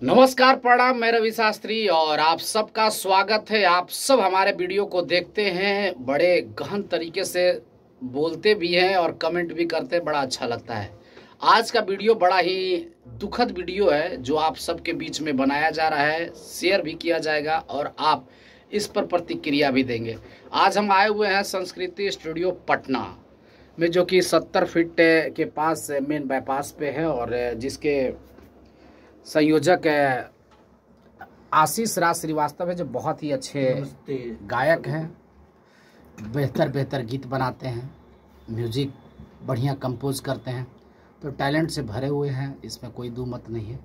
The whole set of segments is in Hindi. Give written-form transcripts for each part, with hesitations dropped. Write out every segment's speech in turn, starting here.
नमस्कार, प्रणाम। मैं रवि शास्त्री और आप सबका स्वागत है। आप सब हमारे वीडियो को देखते हैं, बड़े गहन तरीके से बोलते भी हैं और कमेंट भी करते हैं, बड़ा अच्छा लगता है। आज का वीडियो बड़ा ही दुखद वीडियो है जो आप सबके बीच में बनाया जा रहा है, शेयर भी किया जाएगा और आप इस पर प्रतिक्रिया भी देंगे। आज हम आए हुए हैं संस्कृति स्टूडियो पटना में, जो कि 70 फीट के पास मेन बाईपास पे है और जिसके संयोजक आशीष राज श्रीवास्तव है, जो बहुत ही अच्छे गायक हैं, बेहतर गीत बनाते हैं, म्यूजिक बढ़िया कंपोज करते हैं, तो टैलेंट से भरे हुए हैं, इसमें कोई दो मत नहीं है।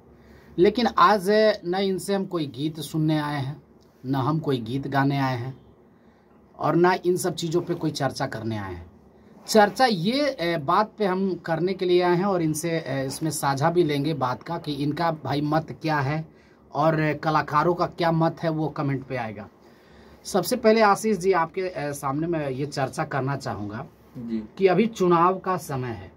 लेकिन आज न इनसे हम कोई गीत सुनने आए हैं, न हम कोई गीत गाने आए हैं और न इन सब चीज़ों पे कोई चर्चा करने आए हैं। चर्चा ये बात पे हम करने के लिए आए हैं और इनसे इसमें साझा भी लेंगे बात का कि इनका भाई मत क्या है और कलाकारों का क्या मत है, वो कमेंट पे आएगा। सबसे पहले आशीष जी, आपके सामने मैं ये चर्चा करना चाहूँगा कि अभी चुनाव का समय है,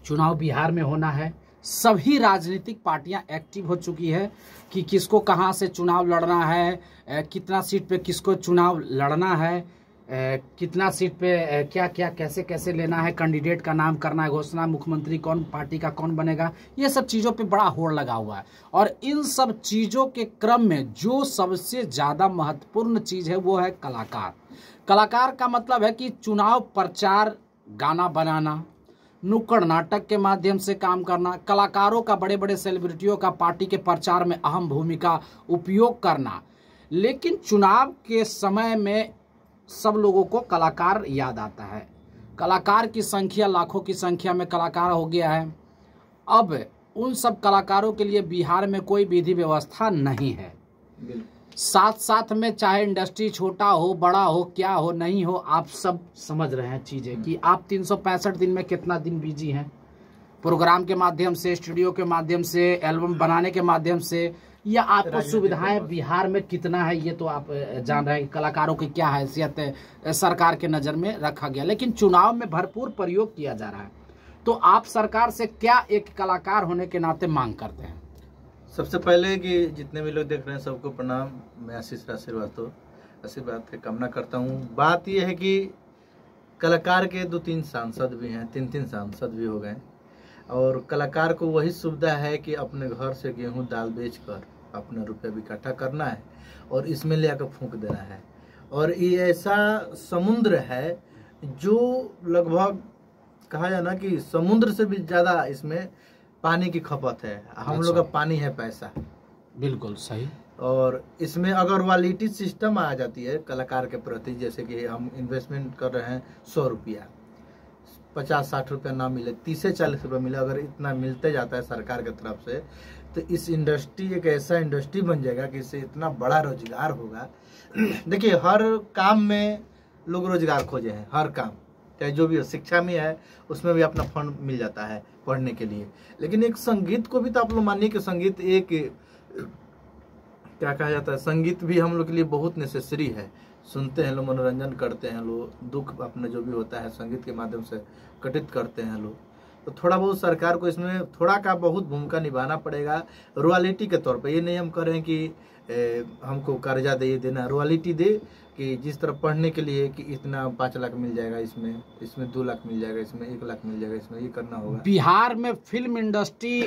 चुनाव बिहार में होना है, सभी राजनीतिक पार्टियां एक्टिव हो चुकी है कि किसको कहां से चुनाव लड़ना है, कितना सीट पे किसको चुनाव लड़ना है, कितना सीट पे क्या क्या कैसे कैसे लेना है, कैंडिडेट का नाम करना है, घोषणा, मुख्यमंत्री कौन पार्टी का कौन बनेगा, ये सब चीज़ों पे बड़ा होड़ लगा हुआ है। और इन सब चीज़ों के क्रम में जो सबसे ज़्यादा महत्वपूर्ण चीज़ है वो है कलाकार। कलाकार का मतलब है कि चुनाव प्रचार, गाना बनाना, नुक्कड़ नाटक के माध्यम से काम करना, कलाकारों का, बड़े बड़े सेलिब्रिटियों का पार्टी के प्रचार में अहम भूमिका उपयोग करना। लेकिन चुनाव के समय में सब लोगों को कलाकार याद आता है। कलाकार की संख्या, लाखों की संख्या में कलाकार हो गया है। अब उन सब कलाकारों के लिए बिहार में कोई विधि व्यवस्था नहीं है। साथ साथ में चाहे इंडस्ट्री छोटा हो, बड़ा हो, क्या हो, नहीं हो, आप सब समझ रहे हैं चीज़ें कि आप 365 दिन में कितना दिन बिजी हैं, प्रोग्राम के माध्यम से, स्टूडियो के माध्यम से, एल्बम बनाने के माध्यम से, या आपको सुविधाएं बिहार में कितना है ये तो आप जान रहे हैं। कलाकारों की क्या हैसियत है, सरकार के नज़र में रखा गया, लेकिन चुनाव में भरपूर प्रयोग किया जा रहा है। तो आप सरकार से क्या एक कलाकार होने के नाते मांग करते हैं? सबसे पहले कि जितने भी लोग देख रहे हैं सबको प्रणाम। मैं आशीष राज श्रीवास्तव आशीर्वाद की कामना करता हूँ। बात यह है कि कलाकार के 2-3 सांसद भी हैं, 3-3 सांसद भी हो गए, और कलाकार को वही सुविधा है कि अपने घर से गेहूं दाल बेचकर अपना रुपया भी इकट्ठा करना है और इसमें ले आकर फूंक देना है। और ये ऐसा समुद्र है जो लगभग कहा जाए ना कि समुद्र से भी ज़्यादा इसमें पानी की खपत है। हम लोग का पानी है पैसा। बिल्कुल सही। और इसमें अगर रॉयल्टी सिस्टम आ जाती है कलाकार के प्रति, जैसे कि हम इन्वेस्टमेंट कर रहे हैं 100 रुपया, 50-60 रुपया ना मिले, 30 से 40 रुपया मिले, अगर इतना मिलते जाता है सरकार की तरफ से, तो इस इंडस्ट्री एक ऐसा इंडस्ट्री बन जाएगा कि इससे इतना बड़ा रोजगार होगा। देखिए, हर काम में लोग रोजगार खोजे हैं, हर काम, चाहे जो भी हो, शिक्षा में है उसमें भी अपना फंड मिल जाता है पढ़ने के लिए। लेकिन एक संगीत को भी तो आप लोग मानिए कि संगीत एक क्या कहा जाता है, संगीत भी हम लोग के लिए बहुत नेसेसरी है। सुनते हैं लोग, मनोरंजन करते हैं लोग, दुख अपना जो भी होता है संगीत के माध्यम से घटित करते हैं लोग। तो थोड़ा बहुत सरकार को इसमें थोड़ा का बहुत भूमिका निभाना पड़ेगा रॉयल्टी के तौर पे। ये नहीं हम कह रहे हैं कि हमको कर्जा दे देना, रॉयल्टी दे कि जिस तरह पढ़ने के लिए कि इतना 5 लाख मिल जाएगा, इसमें 2 लाख मिल जाएगा, इसमें 1 लाख मिल जाएगा, इसमें ये करना होगा। बिहार में फिल्म इंडस्ट्री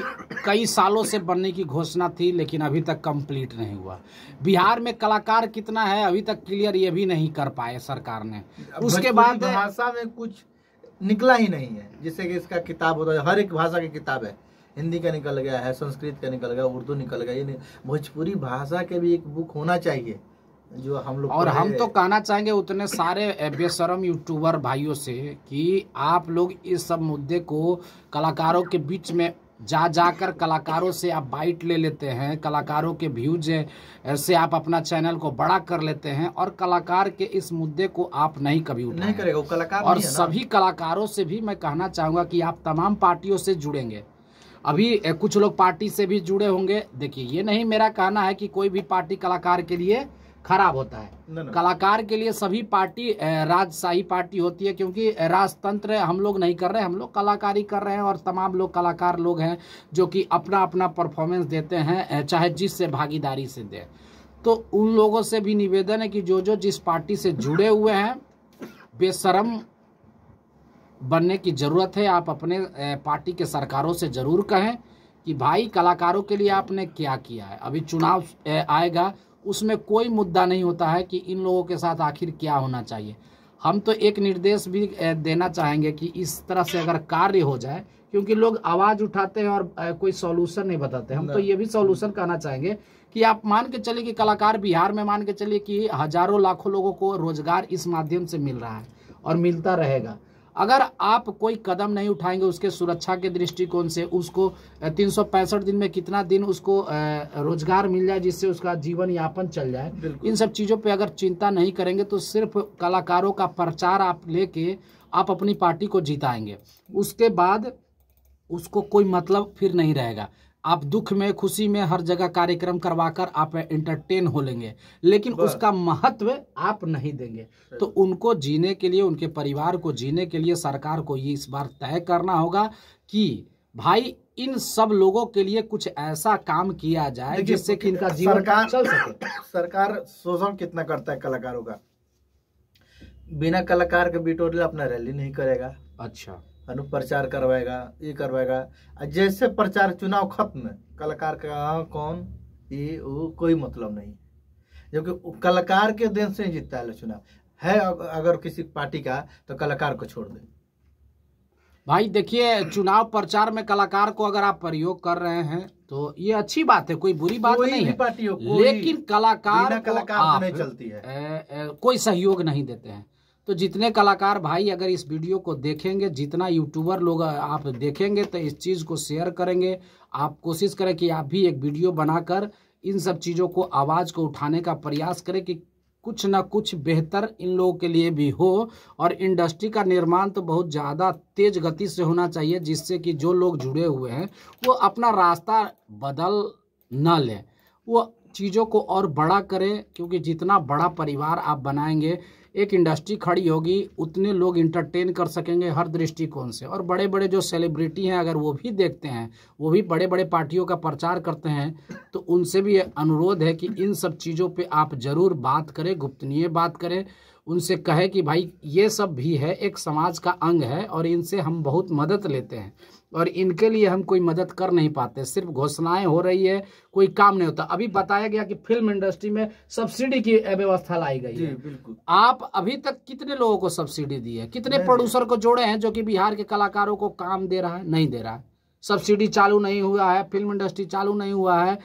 कई सालों से बनने की घोषणा थी, लेकिन अभी तक कंप्लीट नहीं हुआ। बिहार में कलाकार कितना है अभी तक क्लियर ये भी नहीं कर पाए सरकार ने। उसके बाद भाषा में कुछ निकला ही नहीं है, जिससे कि इसका किताब होता है, हर एक भाषा की किताब है। हिंदी का निकल गया है, संस्कृत का निकल गया, उर्दू निकल गया, ये भोजपुरी भाषा के भी एक बुक होना चाहिए जो हम लोग। और हम तो कहना चाहेंगे उतने सारे बेशरम यूट्यूबर भाइयों से कि आप लोग इस सब मुद्दे को कलाकारों के बीच में जाकर कलाकारों से आप बाइट ले लेते हैं, कलाकारों के व्यूज से आप अपना चैनल को बड़ा कर लेते हैं, और कलाकार के इस मुद्दे को आप नहीं कभी नहीं करेगा कलाकार। और सभी कलाकारों से भी मैं कहना चाहूँगा कि आप तमाम पार्टियों से जुड़ेंगे। अभी कुछ लोग पार्टी से भी जुड़े होंगे। देखिए, ये नहीं मेरा कहना है कि कोई भी पार्टी कलाकार के लिए खराब होता है। कलाकार के लिए सभी पार्टी राजशाही पार्टी होती है, क्योंकि राजतंत्र हम लोग नहीं कर रहे, हम लोग कलाकारी कर रहे हैं और तमाम लोग कलाकार लोग हैं जो कि अपना अपना परफॉर्मेंस देते हैं, चाहे जिससे भागीदारी से दे। तो उन लोगों से भी निवेदन है कि जो जिस पार्टी से जुड़े हुए हैं, बेशरम बनने की ज़रूरत है। आप अपने पार्टी के सरकारों से ज़रूर कहें कि भाई कलाकारों के लिए आपने क्या किया है। अभी चुनाव आएगा, उसमें कोई मुद्दा नहीं होता है कि इन लोगों के साथ आखिर क्या होना चाहिए। हम तो एक निर्देश भी देना चाहेंगे कि इस तरह से अगर कार्य हो जाए, क्योंकि लोग आवाज़ उठाते हैं और कोई सॉल्यूशन नहीं बताते। हम तो ये भी सॉल्यूशन कहना चाहेंगे कि आप मान के चलिए कि कलाकार बिहार में मान के चलिए कि हजारों लाखों लोगों को रोजगार इस माध्यम से मिल रहा है और मिलता रहेगा। अगर आप कोई कदम नहीं उठाएंगे उसके सुरक्षा के दृष्टिकोण से, उसको 365 दिन में कितना दिन उसको रोजगार मिल जाए जिससे उसका जीवन यापन चल जाए, इन सब चीज़ों पे अगर चिंता नहीं करेंगे तो सिर्फ कलाकारों का प्रचार आप लेके आप अपनी पार्टी को जिताएंगे, उसके बाद उसको कोई मतलब फिर नहीं रहेगा। आप दुख में खुशी में हर जगह कार्यक्रम करवाकर आप एंटरटेन हो लेंगे, लेकिन उसका महत्व आप नहीं देंगे। तो उनको जीने के लिए, उनके परिवार को जीने के लिए सरकार को ये इस बार तय करना होगा कि भाई इन सब लोगों के लिए कुछ ऐसा काम किया जाए जिससे कि इनका जीवन चल सके। सरकार शोषण कितना करता है कलाकारों का। बिना कलाकार के बिटोरले अपना रैली नहीं करेगा, अच्छा अनुप्रचार करवाएगा, ये करवाएगा। जैसे प्रचार चुनाव खत्म, कलाकार का कौन ये वो कोई मतलब नहीं, क्योंकि कलाकार के देन से ही जीतता है चुनाव। है अगर किसी पार्टी का तो कलाकार को छोड़ दे। भाई देखिए, चुनाव प्रचार में कलाकार को अगर आप प्रयोग कर रहे हैं तो ये अच्छी बात है, कोई बुरी बात नहीं है, लेकिन कलाकार नहीं चलती है, कोई सहयोग नहीं देते हैं। तो जितने कलाकार भाई अगर इस वीडियो को देखेंगे, जितना यूट्यूबर लोग आप देखेंगे तो इस चीज़ को शेयर करेंगे। आप कोशिश करें कि आप भी एक वीडियो बनाकर इन सब चीज़ों को, आवाज़ को उठाने का प्रयास करें कि कुछ ना कुछ बेहतर इन लोगों के लिए भी हो। और इंडस्ट्री का निर्माण तो बहुत ज़्यादा तेज गति से होना चाहिए, जिससे कि जो लोग जुड़े हुए हैं वो अपना रास्ता बदल ना लें, वो चीज़ों को और बड़ा करें। क्योंकि जितना बड़ा परिवार आप बनाएंगे, एक इंडस्ट्री खड़ी होगी, उतने लोग इंटरटेन कर सकेंगे हर दृष्टिकोण से। और बड़े बड़े जो सेलिब्रिटी हैं अगर वो भी देखते हैं, वो भी बड़े बड़े पार्टियों का प्रचार करते हैं, तो उनसे भी अनुरोध है कि इन सब चीज़ों पे आप ज़रूर बात करें, गुप्तनीय बात करें। उनसे कहे कि भाई ये सब भी है, एक समाज का अंग है और इनसे हम बहुत मदद लेते हैं और इनके लिए हम कोई मदद कर नहीं पाते। सिर्फ घोषणाएं हो रही है, कोई काम नहीं होता। अभी बताया गया कि फिल्म इंडस्ट्री में सब्सिडी की व्यवस्था लाई गई है। बिल्कुल। आप अभी तक कितने लोगों को सब्सिडी दी है, कितने प्रोड्यूसर को जोड़े हैं जो कि बिहार के कलाकारों को काम दे रहा है? नहीं दे रहा है। सब्सिडी चालू नहीं हुआ है, फिल्म इंडस्ट्री चालू नहीं हुआ है।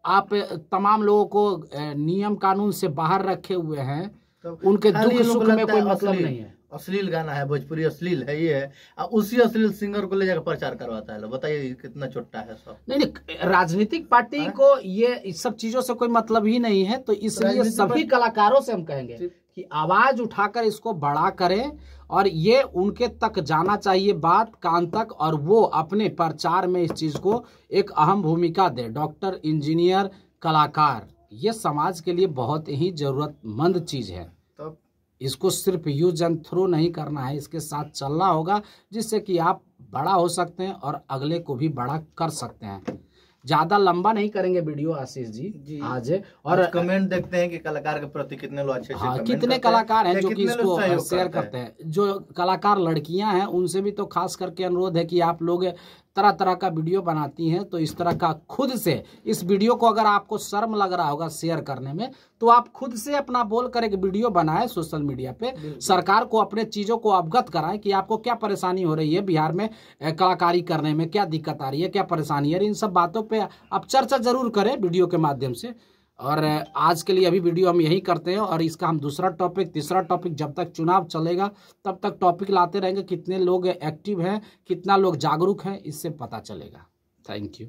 आप तमाम लोगों को नियम कानून से बाहर रखे हुए हैं, उनके दुख सुख में कोई मतलब नहीं है। अश्लील गाना है, भोजपुरी अश्लील है, ये है, उसी अश्लील सिंगर को ले जाकर प्रचार करवाता है। बताइए कितना छोटा है सब। नहीं, राजनीतिक पार्टी को ये इस सब चीजों से कोई मतलब ही नहीं है। तो इसलिए सभी कलाकारों से हम कहेंगे कि आवाज उठाकर इसको बड़ा करें और ये उनके तक जाना चाहिए, बात कान तक, और वो अपने प्रचार में इस चीज को एक अहम भूमिका दे। डॉक्टर, इंजीनियर, कलाकार, ये समाज के लिए बहुत ही जरूरतमंद चीज है। इसको सिर्फ यूज एंड थ्रो नहीं करना है, इसके साथ चलना होगा, जिससे कि आप बड़ा हो सकते हैं और अगले को भी बड़ा कर सकते हैं। ज्यादा लंबा नहीं करेंगे वीडियो आशीष जी आज। और कमेंट देखते हैं कि कलाकार के प्रति कितने लोग अच्छे कितने कलाकार हैं जो कि इसको शेयर करते हैं। जो कलाकार लड़कियां हैं उनसे भी तो खास करके अनुरोध है कि आप लोग तरह तरह का वीडियो बनाती हैं, तो इस तरह का खुद से इस वीडियो को, अगर आपको शर्म लग रहा होगा शेयर करने में, तो आप खुद से अपना बोल कर एक वीडियो बनाएं सोशल मीडिया पे। सरकार को अपने चीज़ों को अवगत कराएं कि आपको क्या परेशानी हो रही है बिहार में, कलाकारी करने में क्या दिक्कत आ रही है, क्या परेशानी है। इन सब बातों पे आप चर्चा जरूर करें वीडियो के माध्यम से। और आज के लिए अभी वीडियो हम यही करते हैं, और इसका हम दूसरा टॉपिक, तीसरा टॉपिक, जब तक चुनाव चलेगा तब तक टॉपिक लाते रहेंगे। कितने लोग एक्टिव हैं, कितना लोग जागरूक हैं, इससे पता चलेगा। Thank you.